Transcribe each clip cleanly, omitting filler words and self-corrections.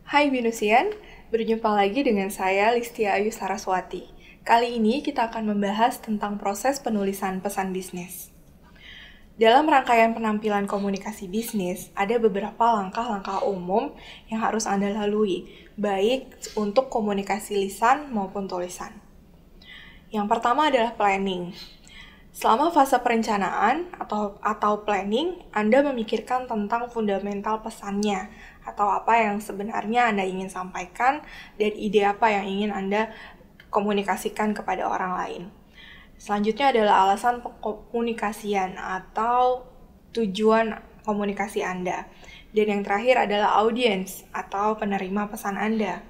Hai Binusian, berjumpa lagi dengan saya Listia Ayu Saraswati. Kali ini kita akan membahas tentang proses penulisan pesan bisnis. Dalam rangkaian penampilan komunikasi bisnis, ada beberapa langkah-langkah umum yang harus Anda lalui, baik untuk komunikasi lisan maupun tulisan. Yang pertama adalah planning. Selama fase perencanaan atau planning, Anda memikirkan tentang fundamental pesannya atau apa yang sebenarnya Anda ingin sampaikan dan ide apa yang ingin Anda komunikasikan kepada orang lain. Selanjutnya adalah alasan komunikasian atau tujuan komunikasi Anda. Dan yang terakhir adalah audiens atau penerima pesan Anda.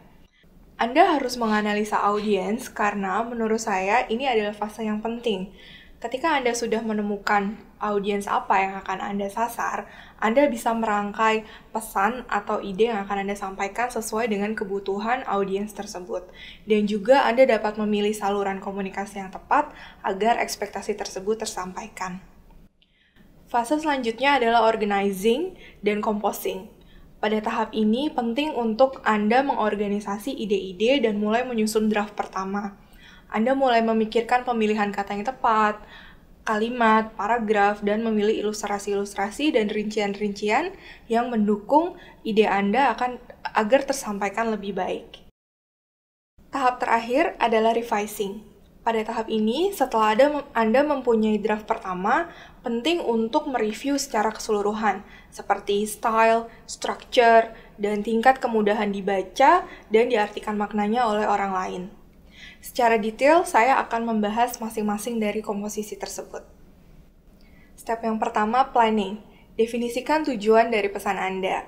Anda harus menganalisa audiens karena menurut saya ini adalah fase yang penting. Ketika Anda sudah menemukan audiens apa yang akan Anda sasar, Anda bisa merangkai pesan atau ide yang akan Anda sampaikan sesuai dengan kebutuhan audiens tersebut. Dan juga Anda dapat memilih saluran komunikasi yang tepat agar ekspektasi tersebut tersampaikan. Fase selanjutnya adalah organizing dan composing. Pada tahap ini penting untuk Anda mengorganisasi ide-ide dan mulai menyusun draft pertama. Anda mulai memikirkan pemilihan kata yang tepat, kalimat, paragraf, dan memilih ilustrasi-ilustrasi dan rincian-rincian yang mendukung ide Anda agar tersampaikan lebih baik. Tahap terakhir adalah revising. Pada tahap ini, setelah Anda mempunyai draft pertama, penting untuk mereview secara keseluruhan, seperti style, structure, dan tingkat kemudahan dibaca dan diartikan maknanya oleh orang lain. Secara detail, saya akan membahas masing-masing dari komposisi tersebut. Step yang pertama, planning. Definisikan tujuan dari pesan Anda.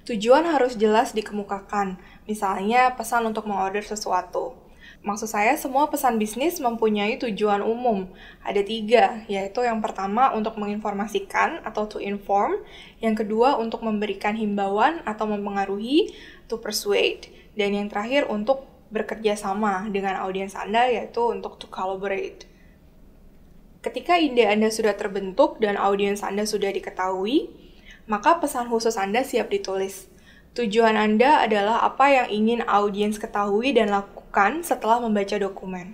Tujuan harus jelas dikemukakan, misalnya pesan untuk mengorder sesuatu. Maksud saya, semua pesan bisnis mempunyai tujuan umum. Ada 3, yaitu yang pertama untuk menginformasikan atau to inform, yang kedua untuk memberikan himbauan atau mempengaruhi, to persuade, dan yang terakhir untuk bekerja sama dengan audiens Anda, yaitu untuk to collaborate. Ketika ide Anda sudah terbentuk dan audiens Anda sudah diketahui, maka pesan khusus Anda siap ditulis. Tujuan Anda adalah apa yang ingin audiens ketahui dan lakukan setelah membaca dokumen.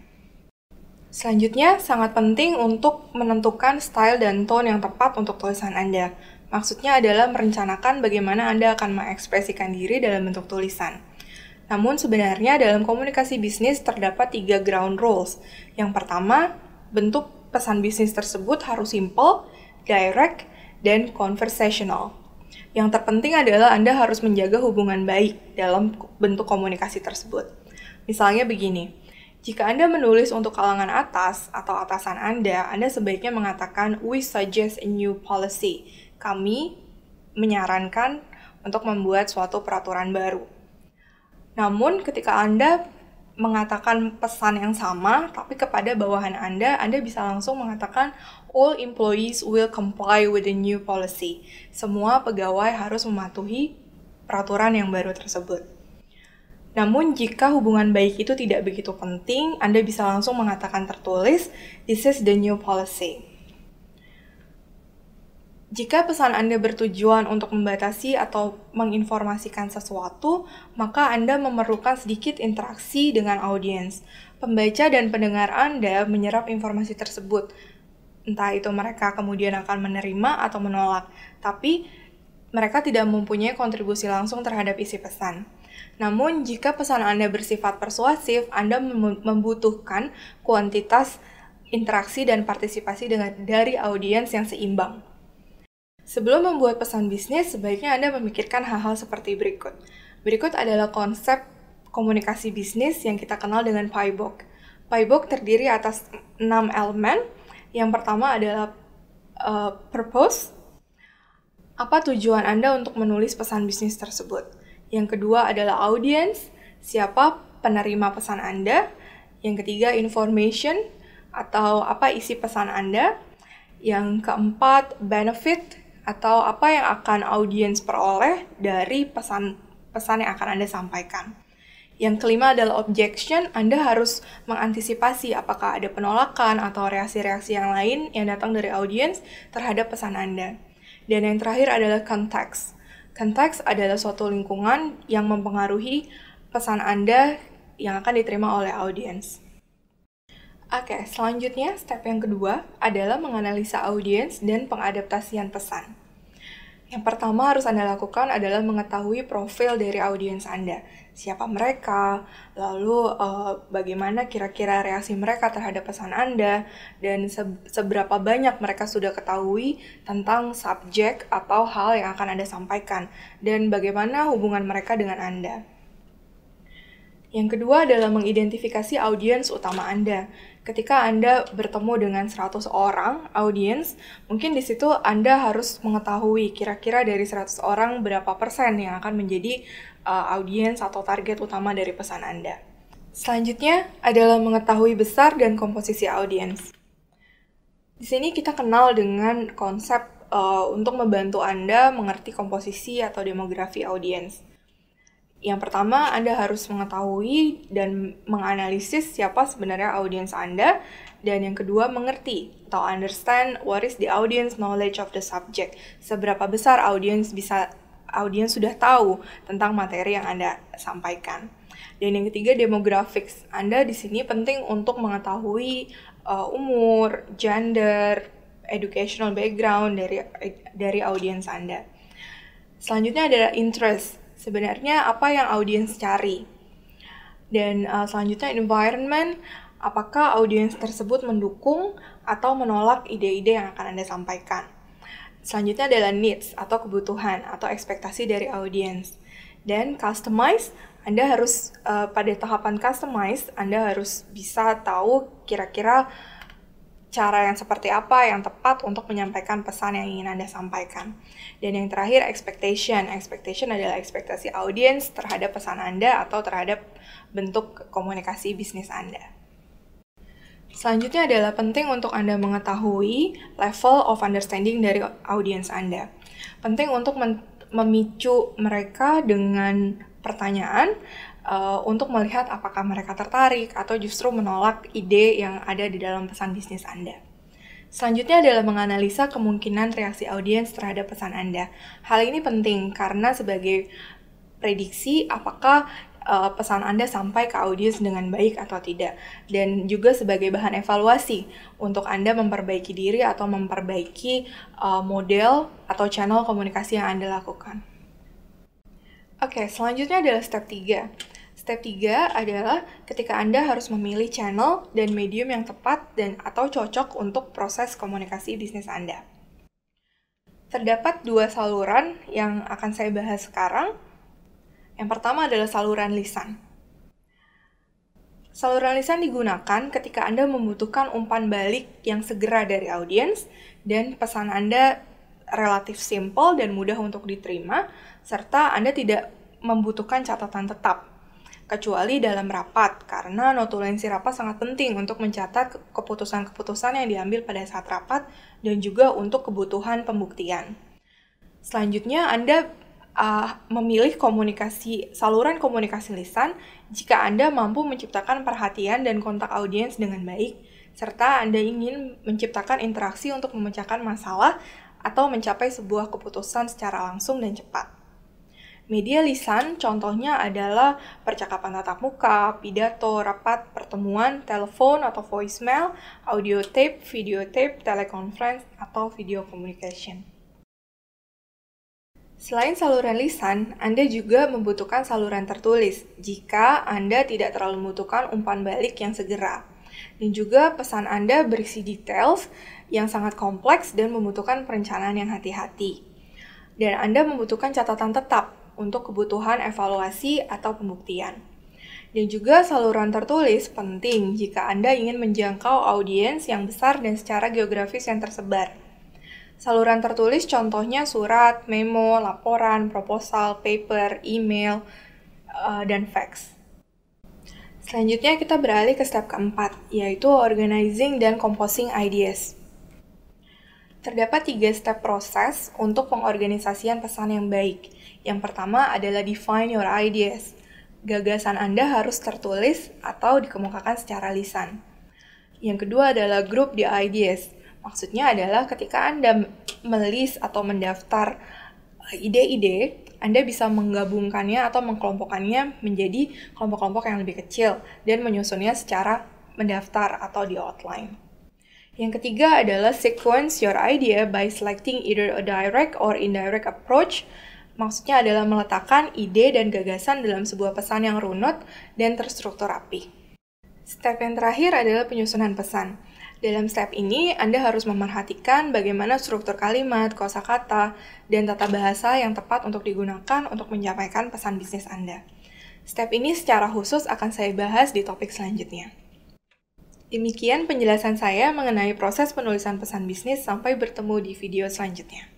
Selanjutnya, sangat penting untuk menentukan style dan tone yang tepat untuk tulisan Anda. Maksudnya adalah merencanakan bagaimana Anda akan mengekspresikan diri dalam bentuk tulisan. Namun sebenarnya dalam komunikasi bisnis terdapat 3 ground rules. Yang pertama, bentuk pesan bisnis tersebut harus simple, direct, dan conversational. Yang terpenting adalah Anda harus menjaga hubungan baik dalam bentuk komunikasi tersebut. Misalnya begini, jika Anda menulis untuk kalangan atas atau atasan Anda sebaiknya mengatakan, "We suggest a new policy." Kami menyarankan untuk membuat suatu peraturan baru. Namun, ketika Anda mengatakan pesan yang sama, tapi kepada bawahan Anda bisa langsung mengatakan, "All employees will comply with the new policy." Semua pegawai harus mematuhi peraturan yang baru tersebut. Namun, jika hubungan baik itu tidak begitu penting, Anda bisa langsung mengatakan tertulis, "This is the new policy." Jika pesan Anda bertujuan untuk membatasi atau menginformasikan sesuatu, maka Anda memerlukan sedikit interaksi dengan audiens. Pembaca dan pendengar Anda menyerap informasi tersebut. Entah itu mereka kemudian akan menerima atau menolak, tapi mereka tidak mempunyai kontribusi langsung terhadap isi pesan. Namun, jika pesan Anda bersifat persuasif, Anda membutuhkan kuantitas interaksi dan partisipasi dari audiens yang seimbang. Sebelum membuat pesan bisnis, sebaiknya Anda memikirkan hal-hal seperti berikut. Berikut adalah konsep komunikasi bisnis yang kita kenal dengan PIBOK. PIBOK terdiri atas 6 elemen. Yang pertama adalah purpose. Apa tujuan Anda untuk menulis pesan bisnis tersebut? Yang kedua adalah audience. Siapa penerima pesan Anda? Yang ketiga, information atau apa isi pesan Anda? Yang keempat, benefit atau apa yang akan audiens peroleh dari pesan yang akan Anda sampaikan. Yang kelima adalah objection. Anda harus mengantisipasi apakah ada penolakan atau reaksi-reaksi yang lain yang datang dari audiens terhadap pesan Anda. Dan yang terakhir adalah context. Konteks adalah suatu lingkungan yang mempengaruhi pesan Anda yang akan diterima oleh audiens. Oke, selanjutnya step yang kedua adalah menganalisa audiens dan pengadaptasian pesan. Yang pertama harus Anda lakukan adalah mengetahui profil dari audiens Anda. Siapa mereka, lalu bagaimana kira-kira reaksi mereka terhadap pesan Anda, dan seberapa banyak mereka sudah ketahui tentang subjek atau hal yang akan Anda sampaikan, dan bagaimana hubungan mereka dengan Anda. Yang kedua adalah mengidentifikasi audiens utama Anda. Ketika Anda bertemu dengan 100 orang audiens, mungkin di situ Anda harus mengetahui kira-kira dari 100 orang berapa persen yang akan menjadi audiens atau target utama dari pesan Anda. Selanjutnya adalah mengetahui besar dan komposisi audiens. Di sini kita kenal dengan konsep untuk membantu Anda mengerti komposisi atau demografi audiens. Yang pertama, Anda harus mengetahui dan menganalisis siapa sebenarnya audiens Anda. Dan yang kedua, mengerti atau understand what is the audience knowledge of the subject. Seberapa besar audiens sudah tahu tentang materi yang Anda sampaikan. Dan yang ketiga, demographics. Anda di sini penting untuk mengetahui umur, gender, educational background dari audiens Anda. Selanjutnya adalah interest. Sebenarnya apa yang audiens cari. Dan selanjutnya environment, apakah audiens tersebut mendukung atau menolak ide-ide yang akan Anda sampaikan. Selanjutnya adalah needs atau kebutuhan atau ekspektasi dari audiens. Dan customize, Anda harus pada tahapan customize, Anda harus bisa tahu kira-kira cara yang seperti apa yang tepat untuk menyampaikan pesan yang ingin Anda sampaikan. Dan yang terakhir, expectation. Expectation adalah ekspektasi audiens terhadap pesan Anda atau terhadap bentuk komunikasi bisnis Anda. Selanjutnya adalah penting untuk Anda mengetahui level of understanding dari audiens Anda. Penting untuk memicu mereka dengan pertanyaan untuk melihat apakah mereka tertarik atau justru menolak ide yang ada di dalam pesan bisnis Anda. Selanjutnya adalah menganalisa kemungkinan reaksi audiens terhadap pesan Anda. Hal ini penting karena sebagai prediksi apakah pesan Anda sampai ke audiens dengan baik atau tidak, dan juga sebagai bahan evaluasi untuk Anda memperbaiki diri atau memperbaiki model atau channel komunikasi yang Anda lakukan. Oke, selanjutnya adalah step 3. Step 3 adalah ketika Anda harus memilih channel dan medium yang tepat dan atau cocok untuk proses komunikasi bisnis Anda. Terdapat 2 saluran yang akan saya bahas sekarang. Yang pertama adalah saluran lisan. Saluran lisan digunakan ketika Anda membutuhkan umpan balik yang segera dari audiens dan pesan Anda relatif simpel dan mudah untuk diterima, serta Anda tidak membutuhkan catatan tetap, kecuali dalam rapat, karena notulensi rapat sangat penting untuk mencatat keputusan-keputusan yang diambil pada saat rapat dan juga untuk kebutuhan pembuktian. Selanjutnya, Anda memilih saluran komunikasi lisan jika Anda mampu menciptakan perhatian dan kontak audiens dengan baik, serta Anda ingin menciptakan interaksi untuk memecahkan masalah atau mencapai sebuah keputusan secara langsung dan cepat. Media lisan contohnya adalah percakapan tatap muka, pidato, rapat, pertemuan, telepon atau voicemail, audio tape, video tape, teleconference, atau video communication. Selain saluran lisan, Anda juga membutuhkan saluran tertulis jika Anda tidak terlalu membutuhkan umpan balik yang segera. Dan juga pesan Anda berisi details yang sangat kompleks dan membutuhkan perencanaan yang hati-hati. Dan Anda membutuhkan catatan tetap untuk kebutuhan evaluasi atau pembuktian. Dan juga saluran tertulis penting jika Anda ingin menjangkau audiens yang besar dan secara geografis yang tersebar. Saluran tertulis contohnya surat, memo, laporan, proposal, paper, email, dan fax. Selanjutnya kita beralih ke step keempat, yaitu organizing dan composing ideas. Terdapat 3 step proses untuk pengorganisasian pesan yang baik. Yang pertama adalah define your ideas. Gagasan Anda harus tertulis atau dikemukakan secara lisan. Yang kedua adalah group the ideas. Maksudnya adalah ketika Anda melis atau mendaftar ide-ide, Anda bisa menggabungkannya atau mengkelompokkannya menjadi kelompok-kelompok yang lebih kecil dan menyusunnya secara mendaftar atau di outline. Yang ketiga adalah sequence your idea by selecting either a direct or indirect approach. Maksudnya adalah meletakkan ide dan gagasan dalam sebuah pesan yang runut dan terstruktur rapi. Step yang terakhir adalah penyusunan pesan. Dalam step ini, Anda harus memerhatikan bagaimana struktur kalimat, kosakata, dan tata bahasa yang tepat untuk digunakan untuk menyampaikan pesan bisnis Anda. Step ini secara khusus akan saya bahas di topik selanjutnya. Demikian penjelasan saya mengenai proses penulisan pesan bisnis. Sampai bertemu di video selanjutnya.